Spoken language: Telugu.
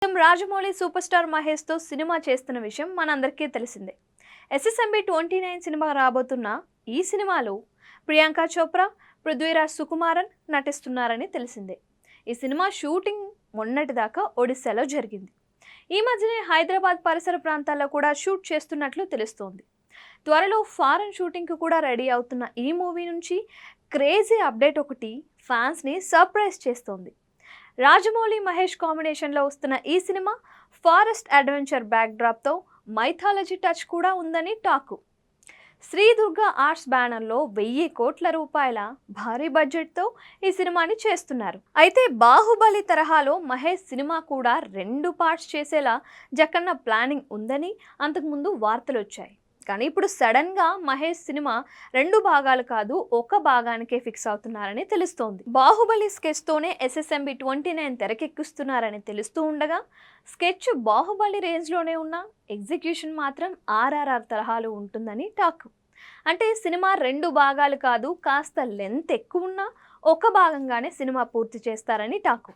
రాజమౌళి సూపర్ స్టార్ మహేష్ తో సినిమా చేస్తున్న విషయం మనందరికీ తెలిసిందే. SSMB 29 సినిమా రాబోతున్న ఈ సినిమాలో ప్రియాంక చోప్రా, పృథ్వీరాజ్ సుకుమారన్ నటిస్తున్నారని తెలిసిందే. ఈ సినిమా షూటింగ్ మొన్నటిదాకా ఒడిశాలో జరిగింది. ఈ మధ్యనే హైదరాబాద్ పరిసర ప్రాంతాల్లో కూడా షూట్ చేస్తున్నట్లు తెలుస్తోంది. త్వరలో ఫారెన్ షూటింగ్కి కూడా రెడీ అవుతున్న ఈ మూవీ నుంచి క్రేజీ అప్డేట్ ఒకటి ఫ్యాన్స్ని సర్ప్రైజ్ చేస్తోంది. రాజమౌళి మహేష్ కాంబినేషన్లో వస్తున్న ఈ సినిమా ఫారెస్ట్ అడ్వెంచర్ బ్యాక్డ్రాప్తో మైథాలజీ టచ్ కూడా ఉందని టాకు. శ్రీ దుర్గా ఆర్ట్స్ బ్యానర్లో 1000 కోట్ల రూపాయల భారీ బడ్జెట్తో ఈ సినిమాని చేస్తున్నారు. అయితే బాహుబలి తరహాలో మహేష్ సినిమా కూడా 2 పార్ట్స్ చేసేలా జక్కన్న ప్లానింగ్ ఉందని అంతకుముందు వార్తలు వచ్చాయి. కానీ ఇప్పుడు సడన్గా మహేష్ సినిమా 2 భాగాలు కాదు, ఒక భాగానికే ఫిక్స్ అవుతున్నారని తెలుస్తోంది. బాహుబలి స్కెచ్తోనే SSMB 29 తెరకెక్కిస్తున్నారని తెలుస్తూ ఉండగా, స్కెచ్ బాహుబలి రేంజ్లోనే ఉన్న ఎగ్జిక్యూషన్ మాత్రం RRR తరహాలో ఉంటుందని టాక్. అంటే సినిమా 2 భాగాలు కాదు, కాస్త లెంత్ ఎక్కువ ఉన్నా ఒక భాగంగానే సినిమా పూర్తి చేస్తారని టాకు.